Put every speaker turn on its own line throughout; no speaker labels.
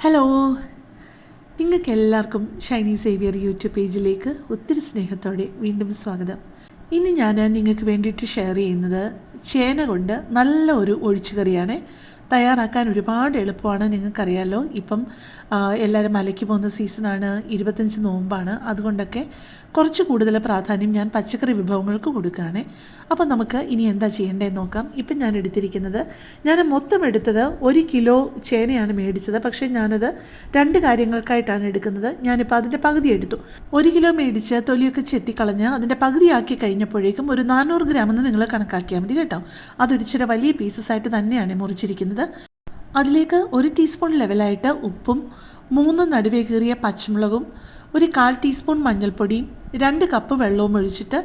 Hello, നിങ്ങൾക്കെല്ലാവർക്കും Shiny Xavier YouTube പേജിലേക്ക് ഒത്തിരി സ്നേഹത്തോടെ വീണ്ടും സ്വാഗതം. ഇനി ഞാൻ നിങ്ങൾക്ക് വേണ്ടിയിട്ട് ഷെയർ ചെയ്യുന്നത് ചേന കൊണ്ട് നല്ല ഒരു ഒഴിച്ചുകറിയാണ്. തയ്യാറാക്കാൻ ഒരുപാട് എളുപ്പമാണ്. നിങ്ങൾക്കറിയാമല്ലോ, ഇപ്പം എല്ലാവരും മലയ്ക്ക് പോകുന്ന സീസണാണ്, 25 നോമ്പാണ്. അതുകൊണ്ടൊക്കെ കുറച്ച് കൂടുതൽ പ്രാധാന്യം ഞാൻ പച്ചക്കറി വിഭവങ്ങൾക്ക് കൊടുക്കുകയാണ്. അപ്പം നമുക്ക് ഇനി എന്താ ചെയ്യേണ്ടതെന്ന് നോക്കാം. ഇപ്പം ഞാൻ എടുത്തിരിക്കുന്നത്, ഞാൻ മൊത്തം എടുത്തത് 1 കിലോ ചേനയാണ് മേടിച്ചത്. പക്ഷേ ഞാനത് 2 കാര്യങ്ങൾക്കായിട്ടാണ് എടുക്കുന്നത്. ഞാനിപ്പോൾ അതിൻ്റെ പകുതി എടുത്തു. 1 കിലോ മേടിച്ച് തൊലിയൊക്കെ ചെത്തിക്കളഞ്ഞ് അതിൻ്റെ പകുതിയാക്കി കഴിഞ്ഞപ്പോഴേക്കും ഒരു 400 ഗ്രാമെന്ന് നിങ്ങൾ കണക്കാക്കിയാൽ മതി കേട്ടോ. അതൊരിച്ചിരി വലിയ പീസസായിട്ട് തന്നെയാണ് മുറിച്ചിരിക്കുന്നത്. അതിലേക്ക് 1 ടീസ്പൂൺ ലെവലായിട്ട് ഉപ്പും 3 നടുവേ കീറിയ പച്ചമുളകും 1/4 ടീസ്പൂൺ മഞ്ഞൾപ്പൊടിയും 2 കപ്പ് വെള്ളവും ഒഴിച്ചിട്ട്,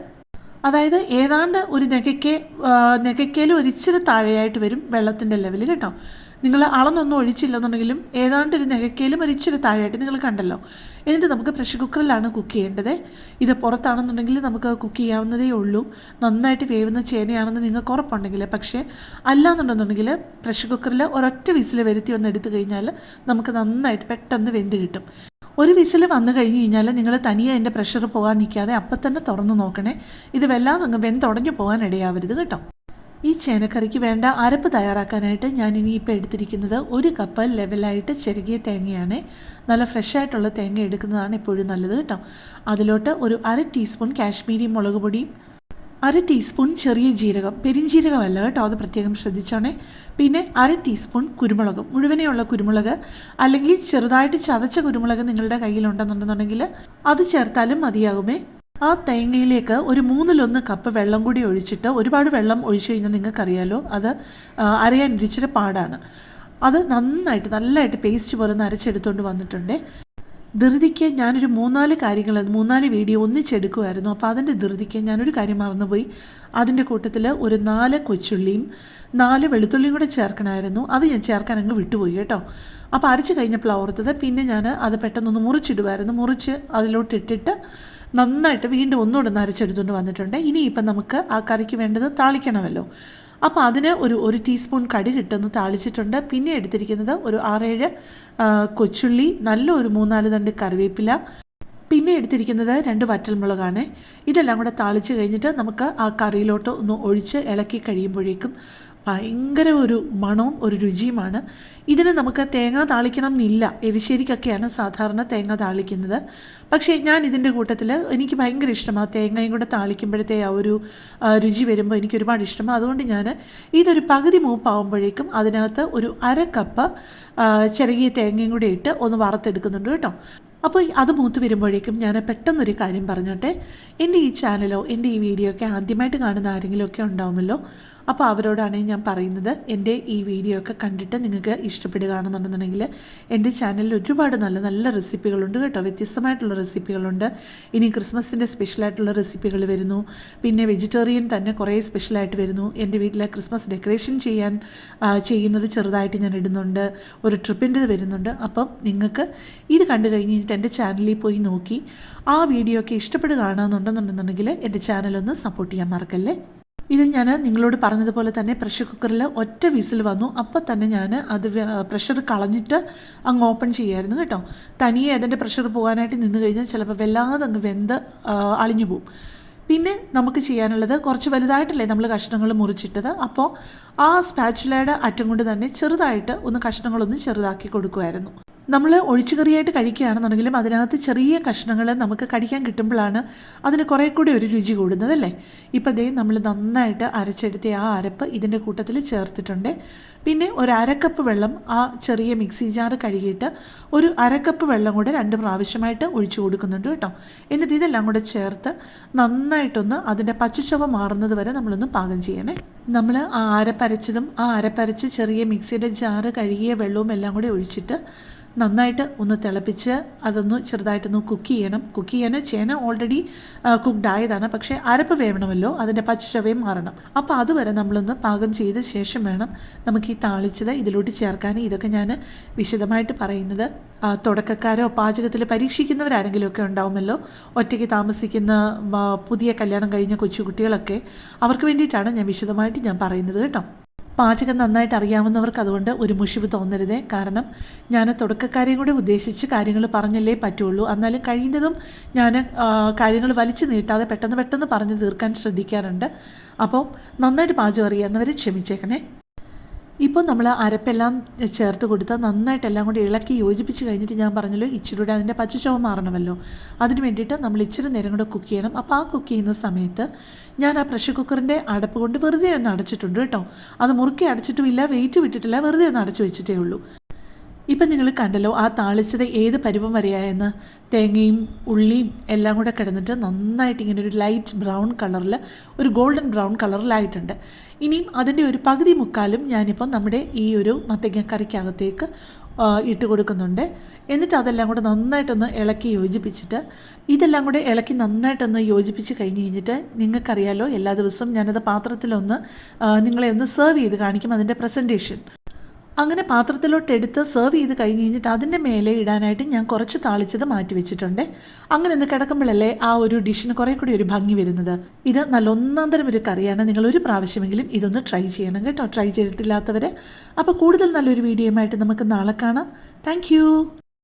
അതായത് ഏതാണ്ട് ഒരു നെകയ്ക്കയിൽ ഒരിച്ചിരി താഴെയായിട്ട് വരും വെള്ളത്തിൻ്റെ ലെവൽ കേട്ടോ. നിങ്ങൾ അളന്നൊന്നും ഒഴിച്ചില്ലെന്നുണ്ടെങ്കിലും ഏതാണ്ട് ഒരു നെകയ്ക്കയിലും ഒരിച്ചിരി താഴെയായിട്ട് നിങ്ങൾ കണ്ടല്ലോ. എന്നിട്ട് നമുക്ക് പ്രഷർ കുക്കറിലാണ് കുക്ക് ചെയ്യേണ്ടത്. ഇത് പുറത്താണെന്നുണ്ടെങ്കിൽ നമുക്ക് കുക്ക് ചെയ്യാവുന്നതേ ഉള്ളൂ, നന്നായിട്ട് വേവുന്ന ചേനയാണെന്ന് നിങ്ങൾക്ക് ഉറപ്പുണ്ടെങ്കിൽ. പക്ഷേ അല്ലാന്നുണ്ടെന്നുണ്ടെങ്കിൽ പ്രഷർ കുക്കറിൽ ഒരൊറ്റ വിസിൽ വരുത്തി ഒന്ന് എടുത്തു കഴിഞ്ഞാൽ നമുക്ക് നന്നായിട്ട് പെട്ടെന്ന് വെന്ത് കിട്ടും. ഒരു വിസിൽ വന്നു കഴിഞ്ഞ് കഴിഞ്ഞാൽ നിങ്ങൾ തനിയെ അതിൻ്റെ പ്രഷർ പോകാൻ നിൽക്കാതെ അപ്പം തന്നെ തുറന്ന് നോക്കണേ. ഇത് വല്ലാതെ അങ്ങ് വെന്തുടഞ്ഞു പോകാൻ ഇടയാവരുത് കേട്ടോ. ഈ ചേനക്കറിക്ക് വേണ്ട അരപ്പ് തയ്യാറാക്കാനായിട്ട് ഞാൻ ഇനിയിപ്പോൾ എടുത്തിരിക്കുന്നത് 1 കപ്പ് ലെവലായിട്ട് ചിരകിയ തേങ്ങയാണ്. നല്ല ഫ്രഷായിട്ടുള്ള തേങ്ങ എടുക്കുന്നതാണ് എപ്പോഴും നല്ലത് കേട്ടോ. അതിലോട്ട് ഒരു 1/2 ടീസ്പൂൺ കാശ്മീരി മുളക് പൊടിയും 1/2 ടീസ്പൂൺ ചെറിയ ജീരകം, പെരിഞ്ജീരകമല്ല കേട്ടോ, അത് പ്രത്യേകം ശ്രദ്ധിച്ചോണേ. പിന്നെ 1/2 ടീസ്പൂൺ കുരുമുളകും, മുഴുവനെയുള്ള കുരുമുളക് അല്ലെങ്കിൽ ചെറുതായിട്ട് ചതച്ച കുരുമുളക് നിങ്ങളുടെ കയ്യിലുണ്ടെന്നുണ്ടെന്നുണ്ടെങ്കിൽ അത് ചേർത്താലും മതിയാകുമേ. ആ തേങ്ങയിലേക്ക് ഒരു 1/3 കപ്പ് വെള്ളം കൂടി ഒഴിച്ചിട്ട്, ഒരുപാട് വെള്ളം ഒഴിച്ചു കഴിഞ്ഞാൽ നിങ്ങൾക്കറിയാലോ അത് അരയാൻ ഇച്ചിരി പാടാണ്. അത് നല്ലതായിട്ട് പേസ്റ്റ് പോലെ ഒന്ന് അരച്ചെടുത്തുകൊണ്ട് വന്നിട്ടുണ്ട്. ധൃതിക്ക് ഞാനൊരു 3-4 വീഡിയോ ഒന്നിച്ചെടുക്കുമായിരുന്നു. അപ്പോൾ അതിൻ്റെ ധൃതിക്ക് ഞാനൊരു കാര്യം മറന്നുപോയി. അതിൻ്റെ കൂട്ടത്തിൽ ഒരു 4 കൊച്ചുള്ളിയും 4 വെളുത്തുള്ളിയും കൂടെ ചേർക്കണമായിരുന്നു. അത് ഞാൻ ചേർക്കാൻ അങ്ങ് വിട്ടുപോയി കേട്ടോ. അപ്പോൾ അരച്ച് കഴിഞ്ഞപ്പോൾ ഓർത്തത്, പിന്നെ ഞാൻ അത് പെട്ടെന്നൊന്ന് മുറിച്ചിടുമായിരുന്നു. മുറിച്ച് അതിലോട്ടിട്ടിട്ട് നന്നായിട്ട് വീണ്ടും ഒന്നുകൂടെ ഒന്ന് അരച്ചെടുത്തുകൊണ്ട് വന്നിട്ടുണ്ട്. ഇനിയിപ്പം നമുക്ക് ആ കറിക്ക് വേണ്ടത് താളിക്കണമല്ലോ. അപ്പോൾ അതിന് ഒരു ടീസ്പൂൺ കടുക് ഇട്ടൊന്ന് താളിച്ചിട്ടുണ്ട്. പിന്നെ എടുത്തിരിക്കുന്നത് ഒരു 6-7 കൊച്ചുള്ളി, നല്ല ഒരു 3-4 തണ്ട് കറിവേപ്പില, പിന്നെ എടുത്തിരിക്കുന്നത് 2 വറ്റൽമുളകാണ്. ഇതെല്ലാം കൂടെ താളിച്ച് കഴിഞ്ഞിട്ട് നമുക്ക് ആ കറിയിലോട്ട് ഒന്ന് ഒഴിച്ച് ഇളക്കി കഴിയുമ്പോഴേക്കും ഭയങ്കര ഒരു മണവും ഒരു രുചിയുമാണ്. ഇതിന് നമുക്ക് തേങ്ങ താളിക്കണം എന്നില്ല. എരിശ്ശേരിക്കൊക്കെയാണ് സാധാരണ തേങ്ങ താളിക്കുന്നത്. പക്ഷേ ഞാൻ ഇതിൻ്റെ കൂട്ടത്തിൽ എനിക്ക് ഭയങ്കര ഇഷ്ടമാണ് തേങ്ങയും കൂടെ താളിക്കുമ്പോഴത്തെ ആ ഒരു രുചി വരുമ്പോൾ എനിക്ക് ഒരുപാട് ഇഷ്ടമാണ്. അതുകൊണ്ട് ഞാൻ ഇതൊരു പകുതി മൂപ്പാവുമ്പോഴേക്കും അതിനകത്ത് ഒരു 1/2 കപ്പ് ചിരകിയ തേങ്ങയും കൂടെ ഇട്ട് ഒന്ന് വറുത്തെടുക്കുന്നുണ്ട് കേട്ടോ. അപ്പോൾ അത് മൂത്ത് വരുമ്പോഴേക്കും ഞാൻ പെട്ടെന്നൊരു കാര്യം പറഞ്ഞോട്ടെ. എൻ്റെ ഈ ചാനലോ എൻ്റെ ഈ വീഡിയോ ഒക്കെ ആദ്യമായിട്ട് കാണുന്ന ആരെങ്കിലുമൊക്കെ ഉണ്ടാവുമല്ലോ. അപ്പോൾ അവരോടാണ് ഞാൻ പറയുന്നത്, എൻ്റെ ഈ വീഡിയോ ഒക്കെ കണ്ടിട്ട് നിങ്ങൾക്ക് ഇഷ്ടപ്പെടുകയാണെന്നുണ്ടെന്നുണ്ടെങ്കിൽ എൻ്റെ ചാനലിൽ ഒരുപാട് നല്ല റെസിപ്പികളുണ്ട് കേട്ടോ. വ്യത്യസ്തമായിട്ടുള്ള റെസിപ്പികളുണ്ട്. ഇനി ക്രിസ്മസിൻ്റെ സ്പെഷ്യലായിട്ടുള്ള റെസിപ്പികൾ വരുന്നു. പിന്നെ വെജിറ്റേറിയൻ തന്നെ കുറേ സ്പെഷ്യലായിട്ട് വരുന്നു. എൻ്റെ വീട്ടിലെ ക്രിസ്മസ് ഡെക്കറേഷൻ ചെയ്യുന്നത് ചെറുതായിട്ട് ഞാൻ ഇടുന്നുണ്ട്. ഒരു ട്രിപ്പിൻ്റെത് വരുന്നുണ്ട്. അപ്പം നിങ്ങൾക്ക് ഇത് കണ്ടു കഴിഞ്ഞിട്ട് എൻ്റെ ചാനലിൽ പോയി നോക്കി ആ വീഡിയോ ഒക്കെ ഇഷ്ടപ്പെടുകയാണെന്നുണ്ടെന്നുണ്ടെന്നുണ്ടെങ്കിൽ എൻ്റെ ചാനലൊന്ന് സപ്പോർട്ട് ചെയ്യാൻ മറക്കല്ലേ. ഇത് ഞാൻ നിങ്ങളോട് പറഞ്ഞതുപോലെ തന്നെ പ്രഷർ കുക്കറിൽ ഒറ്റ വിസിൽ വന്നു. അപ്പം തന്നെ ഞാൻ അത് പ്രഷർ കളഞ്ഞിട്ട് അങ്ങ് ഓപ്പൺ ചെയ്യായിരുന്നു കേട്ടോ. തനിയെ അതിൻ്റെ പ്രഷർ പോകാനായിട്ട് നിന്ന് കഴിഞ്ഞാൽ ചിലപ്പോൾ വല്ലാതെ അങ്ങ് വെന്ത് അളിഞ്ഞു പോവും. പിന്നെ നമുക്ക് ചെയ്യാനുള്ളത്, കുറച്ച് വലുതായിട്ടല്ലേ നമ്മൾ കഷ്ണങ്ങൾ മുറിച്ചിട്ടത്, അപ്പോൾ ആ സ്പാച്ചുലയുടെ അറ്റം കൊണ്ട് തന്നെ ചെറുതായിട്ട് ഒന്ന് കഷ്ണങ്ങളൊന്ന് ചെറുതാക്കി കൊടുക്കുമായിരുന്നു. നമ്മൾ ഒഴിച്ചുകറിയായിട്ട് കഴിക്കുകയാണെന്നുണ്ടെങ്കിലും അതിനകത്ത് ചെറിയ കഷ്ണങ്ങൾ നമുക്ക് കടിക്കാൻ കിട്ടുമ്പോഴാണ് അതിന് കുറേ കൂടി ഒരു രുചി കൂടുന്നതല്ലേ. ഇപ്പം ദേ നമ്മൾ നന്നായിട്ട് അരച്ചെടുത്ത ആ അരപ്പ് ഇതിൻ്റെ കൂട്ടത്തിൽ ചേർത്തിട്ടുണ്ട്. പിന്നെ ഒരു 1/2 കപ്പ് വെള്ളം ആ ചെറിയ മിക്സി ജാർ കഴുകിയിട്ട് ഒരു 1/2 കപ്പ് വെള്ളം കൂടെ 2 പ്രാവശ്യമായിട്ട് ഒഴിച്ചു കൊടുക്കുന്നുണ്ട് കേട്ടോ. എന്നിട്ട് ഇതെല്ലാം കൂടെ ചേർത്ത് നന്നായിട്ടൊന്ന് അതിൻ്റെ പച്ചച്ചുവ മാറുന്നത് വരെ നമ്മളൊന്ന് പാകം ചെയ്യണേ. നമ്മൾ ആ അരപ്പരച്ച് ചെറിയ മിക്സിയുടെ ജാറ് കഴുകിയ വെള്ളവും എല്ലാം കൂടെ ഒഴിച്ചിട്ട് നന്നായിട്ട് ഒന്ന് തിളപ്പിച്ച് അതൊന്ന് ചെറുതായിട്ടൊന്ന് കുക്ക് ചെയ്യാൻ ചേന ഓൾറെഡി കുക്ക്ഡ് ആയതാണ്. പക്ഷേ അരപ്പ് വേവണമല്ലോ, അതിൻ്റെ പച്ചച്ചവയും മാറണം. അപ്പോൾ അതുവരെ നമ്മളൊന്ന് പാകം ചെയ്ത ശേഷം വേണം നമുക്ക് ഈ താളിച്ചത് ഇതിലോട്ട് ചേർക്കാൻ. ഇതൊക്കെ ഞാൻ വിശദമായിട്ട് പറയുന്നത് തുടക്കക്കാരോ പാചകത്തിൽ പരീക്ഷിക്കുന്നവരാരെങ്കിലും ഒക്കെ ഉണ്ടാവുമല്ലോ, ഒറ്റയ്ക്ക് താമസിക്കുന്ന പുതിയ കല്യാണം കഴിഞ്ഞ കൊച്ചുകുട്ടികളൊക്കെ, അവർക്ക് വേണ്ടിയിട്ടാണ് ഞാൻ വിശദമായിട്ട് പറയുന്നത് കേട്ടോ. പാചകം നന്നായിട്ട് അറിയാവുന്നവർക്ക് അതുകൊണ്ട് ഒരു മുഷിവ് തോന്നരുതേ. കാരണം ഞാൻ തുടക്കക്കാരെയും കൂടെ ഉദ്ദേശിച്ച് കാര്യങ്ങൾ പറഞ്ഞല്ലേ പറ്റുള്ളൂ. എന്നാലും കഴിയുന്നതും ഞാൻ കാര്യങ്ങൾ വലിച്ചു നീട്ടാതെ പെട്ടെന്ന് പറഞ്ഞു തീർക്കാൻ ശ്രദ്ധിക്കാറുണ്ട്. അപ്പോൾ നന്നായിട്ട് പാചകം അറിയാവുന്നവർ ക്ഷമിച്ചേക്കണേ. ഇപ്പോൾ നമ്മൾ അരപ്പെല്ലാം ചേർത്ത് കൊടുത്ത് നന്നായിട്ട് എല്ലാം കൂടി ഇളക്കി യോജിപ്പിച്ച് കഴിഞ്ഞിട്ട് ഞാൻ പറഞ്ഞല്ലോ ഇച്ചിരൂടെ അതിൻ്റെ പച്ചച്ചുവ മാറണമല്ലോ. അതിന് വേണ്ടിയിട്ട് നമ്മൾ ഇച്ചിരി നേരം കൂടെ കുക്ക് ചെയ്യണം. അപ്പോൾ ആ കുക്ക് ചെയ്യുന്ന സമയത്ത് ഞാൻ ആ പ്രഷർ കുക്കറിൻ്റെ അടപ്പ് കൊണ്ട് വെറുതെ ഒന്ന് അടച്ചിട്ടുണ്ട് കേട്ടോ. അത് മുറുക്കി അടച്ചിട്ടുമില്ല, വെയിറ്റ് വിട്ടിട്ടില്ല, വെറുതെ ഒന്ന് അടച്ചു വെച്ചിട്ടേ ഉള്ളൂ. ഇപ്പം നിങ്ങൾ കണ്ടല്ലോ ആ താളിച്ചത് ഏത് പരുവം വരെയായെന്ന്. തേങ്ങയും ഉള്ളിയും എല്ലാം കൂടെ കിടന്നിട്ട് നന്നായിട്ട് ഇങ്ങനെ ഒരു ലൈറ്റ് ബ്രൗൺ കളറിൽ, ഒരു ഗോൾഡൻ ബ്രൗൺ കളറിലായിട്ടുണ്ട്. ഇനിയും അതിൻ്റെ ഒരു പകുതി മുക്കാലും ഞാനിപ്പോൾ നമ്മുടെ ഈ ഒരു മത്തങ്ങക്കറിക്കകത്തേക്ക് ഇട്ട് കൊടുക്കുന്നുണ്ട്. എന്നിട്ട് അതെല്ലാം കൂടെ നന്നായിട്ടൊന്ന് ഇളക്കി യോജിപ്പിച്ചിട്ട്, ഇതെല്ലാം കൂടെ ഇളക്കി നന്നായിട്ടൊന്ന് യോജിപ്പിച്ച് കഴിഞ്ഞിട്ട് നിങ്ങൾക്കറിയാലോ എല്ലാ ദിവസവും ഞാനത് പാത്രത്തിലൊന്ന് നിങ്ങളെ ഒന്ന് സെർവ് ചെയ്ത് കാണിക്കും, അതിൻ്റെ പ്രസൻറ്റേഷൻ. അങ്ങനെ പാത്രത്തിലോട്ട് എടുത്ത് സെർവ് ചെയ്ത് കഴിഞ്ഞിട്ട് അതിൻ്റെ മേലെ ഇടാനായിട്ട് ഞാൻ കുറച്ച് താളിച്ചത് മാറ്റി വെച്ചിട്ടുണ്ട്. അങ്ങനെ ഒന്ന് കിടക്കുമ്പോഴല്ലേ ആ ഒരു ഡിഷിന് കുറേ കൂടി ഒരു ഭംഗി വരുന്നത്. ഇത് നല്ല ഒന്നാന്തരം ഒരു കറിയാണ്. നിങ്ങൾ ഒരു പ്രാവശ്യമെങ്കിലും ഇതൊന്ന് ട്രൈ ചെയ്യണം കേട്ടോ, ട്രൈ ചെയ്തിട്ടില്ലാത്തവർ. അപ്പോൾ കൂടുതൽ നല്ലൊരു വീഡിയോയുമായിട്ട് നമുക്ക് നാളെ കാണാം. താങ്ക്